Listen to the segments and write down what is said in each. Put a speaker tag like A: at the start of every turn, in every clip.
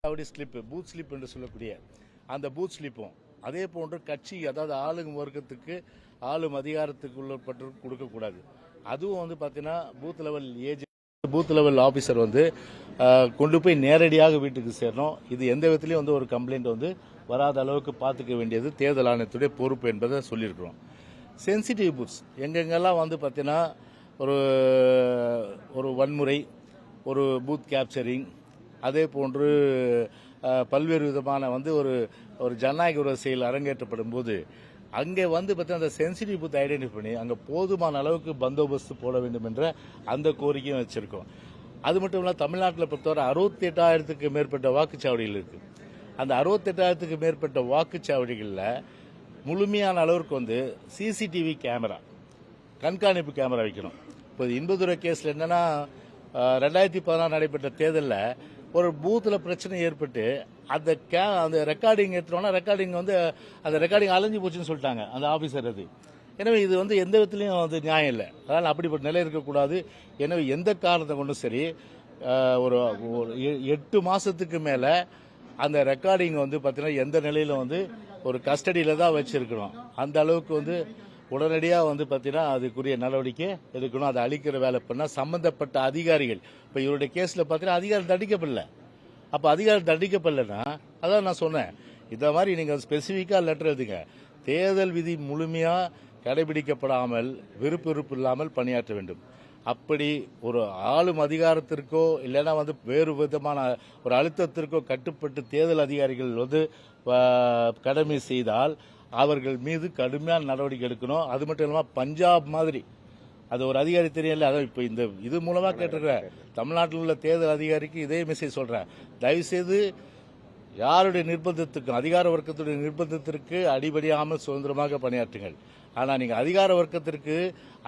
A: அப்படி slip booth slip என்று சொல்லக்கூடிய அந்த பூத் ஸ்லிப்பும் அதே போன்று கட்சி அதாவது ஆளும் வர்க்கத்துக்கு ஆளும் அதிகாரத்துக்கு உள்ளப்பட்டு கொடுக்கக்கூடாது. அதுவும் வந்து பார்த்தீங்கன்னா பூத் லெவல் ஆஃபீஸர் வந்து கொண்டு போய் நேரடியாக வீட்டுக்கு சேரணும். இது எந்த விதத்திலையும் வந்து ஒரு கம்ப்ளைண்ட் வந்து வராத அளவுக்கு பார்த்துக்க வேண்டியது தேர்தல் ஆணையத்துடைய பொறுப்பு என்பதை சொல்லியிருக்கிறோம். சென்சிட்டிவ் பூத்ஸ் எங்கெங்கெல்லாம் வந்து பார்த்தீங்கன்னா ஒரு வன்முறை, ஒரு பூத் கேப்சரிங், அதே போன்று பல்வேறு விதமான வந்து ஒரு ஜனநாயக செயல் அரங்கேற்றப்படும் போது அங்கே வந்து பார்த்தீங்கன்னா அந்த சென்சிட்டிவ் பூத் ஐடென்டிஃபை பண்ணி அங்கே போதுமான அளவுக்கு பந்தோபஸ்து போட வேண்டும் என்ற அந்த கோரிக்கையும் வச்சிருக்கோம். அது மட்டும் இல்லாமல் தமிழ்நாட்டில் பொறுத்தவரை 68,000க்கு மேற்பட்ட வாக்குச்சாவடிகள் இருக்கு. அந்த 68,000க்கு மேற்பட்ட வாக்குச்சாவடிகளில் முழுமையான அளவிற்கு வந்து சிசிடிவி கேமரா, கண்காணிப்பு கேமரா வைக்கணும். இப்போ இன்பதுரை கேஸில் என்னன்னா 2016 நடைபெற்ற தேர்தலில் ஒரு பூத்தில் பிரச்சனை ஏற்பட்டு அந்த ரெக்கார்டிங் எடுத்துட்டோம்னா ரெக்கார்டிங் வந்து அந்த ரெக்கார்டிங் அலைஞ்சு போச்சுன்னு சொல்லிட்டாங்க அந்த ஆஃபீஸர். அது எனவே இது வந்து எந்த விதத்திலையும் வந்து நியாயம் இல்லை. அதனால் அப்படிப்பட்ட நிலை இருக்கக்கூடாது. எனவே எந்த காரணத்தை கொண்டும் சரி ஒரு 8 மாசத்துக்கு மேலே அந்த ரெக்கார்டிங் வந்து பார்த்தீங்கன்னா எந்த நிலையில வந்து ஒரு கஸ்டடியில் தான் வச்சிருக்கணும். அந்த அளவுக்கு வந்து உடனடியாக வந்து பார்த்தீங்கன்னா அதுக்குரிய நடவடிக்கை எடுக்கணும். அதை அழிக்கிற வேலை பண்ணால் சம்பந்தப்பட்ட அதிகாரிகள், இப்போ இவருடைய கேஸில் பார்த்தீங்கன்னா அதிகாரம் தண்டிக்கப்படல. அப்போ அதிகாரம் தண்டிக்கப்படலைன்னா அதான் நான் சொன்னேன், இந்த மாதிரி நீங்கள் ஸ்பெசிஃபிக்காக லெட்டர் எழுதுங்க. தேர்தல் விதி முழுமையாக கடைபிடிக்கப்படாமல் விருப்பு இல்லாமல் பணியாற்ற வேண்டும். அப்படி ஒரு ஆளும் அதிகாரத்திற்கோ இல்லைன்னா வந்து வேறு விதமான ஒரு அழுத்தத்திற்கோ கட்டுப்பட்டு தேர்தல் அதிகாரிகள் வந்து கடமை செய்தால் அவர்கள் மீது கடுமையான நடவடிக்கை எடுக்கணும். அது மட்டும் இல்லாமல் பஞ்சாப் மாதிரி அது ஒரு அதிகாரி தெரியல, அதான் இப்போ இந்த இது மூலமாக கேட்டிருக்கிறேன். தமிழ்நாட்டில் உள்ள தேர்தல் அதிகாரிக்கு இதே மெசேஜ் சொல்றேன், தயவுசெய்து யாருடைய நிர்பந்தத்துக்கும் அதிகார வர்க்கத்துடைய நிர்பந்தத்திற்கு அடிபடியாமல் சுதந்திரமாக பணியாற்றுங்கள். ஆனால் நீங்கள் அதிகார வர்க்கத்திற்கு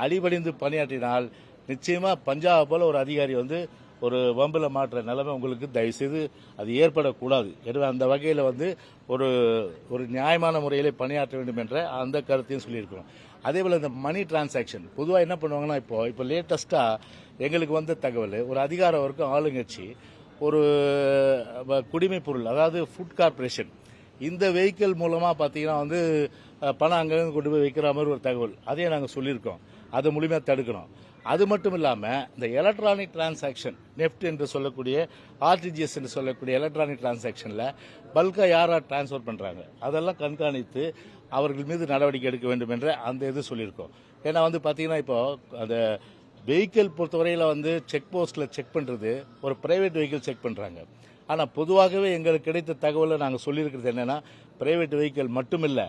A: அடிபடிந்து பணியாற்றினால் நிச்சயமா பஞ்சாப் போல ஒரு அதிகாரி வந்து ஒரு வம்பில் மாற்ற நிலைமை உங்களுக்கு தயவுசெய்து அது ஏற்படக்கூடாது. எனவே அந்த வகையில் வந்து ஒரு நியாயமான முறையில் பணியாற்ற வேண்டும் என்ற அந்த கருத்தையும் சொல்லியிருக்கிறோம். அதே போல் இந்த மணி டிரான்சாக்ஷன் பொதுவாக என்ன பண்ணுவாங்கன்னா இப்போ லேட்டஸ்ட்டாக எங்களுக்கு வந்த தகவல், ஒரு அதிகார வர்க்கம் ஆளுங்கட்சி ஒரு குடிமைப் பொருள் அதாவது ஃபுட் கார்பரேஷன் இந்த வெஹிக்கிள் மூலமாக பார்த்தீங்கன்னா வந்து பணம் அங்கங்கே கொண்டு போய் வைக்கிற மாதிரி ஒரு தகவல், அதையும் நாங்கள் சொல்லியிருக்கோம். அதை முழுமையாக தடுக்கணும். அது மட்டும் இல்லாமல் இந்த எலக்ட்ரானிக் டிரான்சாக்ஷன் நெஃப்ட் என்று சொல்லக்கூடிய ஆர்டிஜிஎஸ் என்று சொல்லக்கூடிய எலக்ட்ரானிக் டிரான்சாக்ஷனில் பல்காக யாராக டிரான்ஸ்ஃபர் பண்ணுறாங்க அதெல்லாம் கண்காணித்து அவர்கள் மீது நடவடிக்கை எடுக்க வேண்டும் என்ற அந்த இது சொல்லியிருக்கோம். ஏன்னா வந்து பார்த்தீங்கன்னா இப்போ அந்த வெஹிக்கிள் பொறுத்தவரையில் வந்து செக் போஸ்ட்டில் செக் பண்ணுறது ஒரு பிரைவேட் வெஹிக்கிள் செக் பண்ணுறாங்க. ஆனால் பொதுவாகவே எங்களுக்கு கிடைத்த தகவலை நாங்கள் சொல்லியிருக்கிறது என்னென்னா பிரைவேட் வெஹிக்கிள் மட்டுமில்லை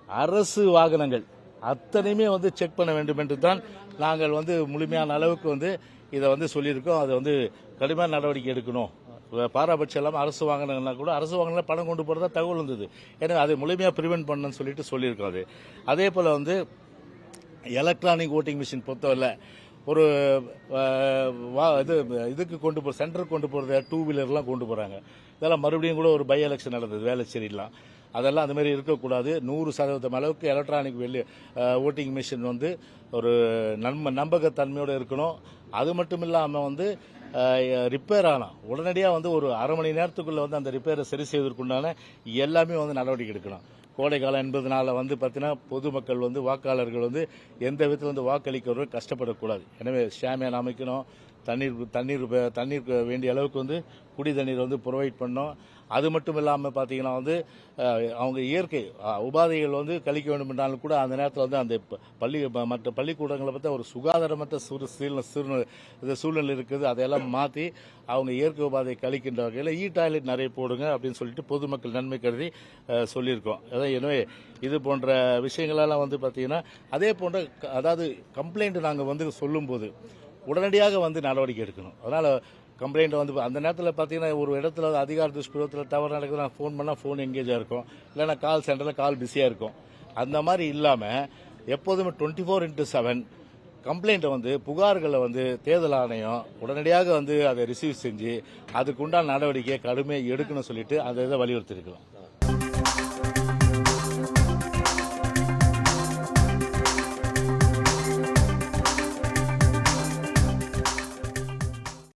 A: அரசு வாகனங்கள் அத்தனையுமே வந்து செக் பண்ண வேண்டும் என்று தான் நாங்கள் வந்து முழுமையான அளவுக்கு வந்து இதை வந்து சொல்லியிருக்கோம். அதை வந்து கடுமையான நடவடிக்கை எடுக்கணும். பாரபட்சம் இல்லாமல் அரசு வாங்கினா கூட அரசு வாங்கினா பணம் கொண்டு போகிறதா தகவல் இருந்தது. ஏன்னா அதை முழுமையாக ப்ரிவென்ட் பண்ணணும்னு சொல்லிட்டு சொல்லியிருக்கோம். அது அதே போல் வந்து எலக்ட்ரானிக் ஓட்டிங் மிஷின் பொறுத்தவரை ஒரு இதுக்கு கொண்டு போகிற சென்டருக்கு கொண்டு போகிறத 2 வீலர்லாம் கொண்டு போகிறாங்க. இதெல்லாம் மறுபடியும் கூட ஒரு பை எலெக்ஷன் நடந்தது வேளச்சேரிலாம். அதெல்லாம் அந்த மாதிரி இருக்கக்கூடாது. 100% அளவுக்கு எலக்ட்ரானிக் ஓட்டிங் மிஷின் வந்து ஒரு நம்பகத்தன்மையோடு இருக்கணும். அது மட்டும் இல்லாமல் வந்து ரிப்பேர் ஆனால் உடனடியாக வந்து ஒரு அரை மணி நேரத்துக்குள்ளே வந்து அந்த ரிப்பேரை சரி செய்வதற்குண்டான எல்லாமே வந்து நடவடிக்கை எடுக்கணும். கோடை காலம் என்பதனால வந்து பார்த்தீங்கன்னா பொதுமக்கள் வந்து வாக்காளர்கள் வந்து எந்த விதத்தில் வந்து வாக்களிக்கிறவர்கள் கஷ்டப்படக்கூடாது. எனவே ஷாமியான் அமைக்கணும். தண்ணீர் வேண்டிய அளவுக்கு வந்து குடி தண்ணீர் வந்து ப்ரொவைட் பண்ணோம். அது மட்டும் இல்லாமல் பார்த்தீங்கன்னா வந்து அவங்க இயற்கை உபாதைகள் வந்து கழிக்க வேண்டும் என்றாலும் கூட அந்த நேரத்தில் வந்து அந்த மற்ற பள்ளிக்கூடங்களை பார்த்தா ஒரு சுகாதாரமற்ற சூழ்நிலை இருக்குது. அதையெல்லாம் மாற்றி அவங்க இயற்கை உபாதையை கழிக்கின்ற வகையில் டாய்லெட் நிறைய போடுங்க அப்படின்னு சொல்லிட்டு பொதுமக்கள் நன்மை கருதி சொல்லியிருக்கோம். எனவே இது போன்ற விஷயங்களெல்லாம் வந்து பார்த்தீங்கன்னா அதே போன்ற அதாவது கம்ப்ளைண்ட் நாங்கள் வந்து சொல்லும்போது உடனடியாக வந்து நடவடிக்கை எடுக்கணும். அதனால் கம்ப்ளைண்ட் வந்து அந்த நேரத்தில் பார்த்தீங்கன்னா ஒரு இடத்துல அதிகார துஷ்பிரயோகத்தில் தவறு நடக்குது, நான் ஃபோன் பண்ணால் ஃபோன் எங்கேஜாக இருக்கும், இல்லைன்னா கால் சென்டரில் கால் பிஸியாக இருக்கும். அந்த மாதிரி இல்லாமல் எப்போதுமே 24/7 கம்ப்ளைண்ட்டை வந்து புகார்களை வந்து தேர்தல் ஆணையம் உடனடியாக வந்து அதை ரிசீவ் செஞ்சு அதுக்குண்டான நடவடிக்கையை கடுமையாக எடுக்கணும்னு சொல்லிட்டு அதை வலியுறுத்தியிருக்கலாம்.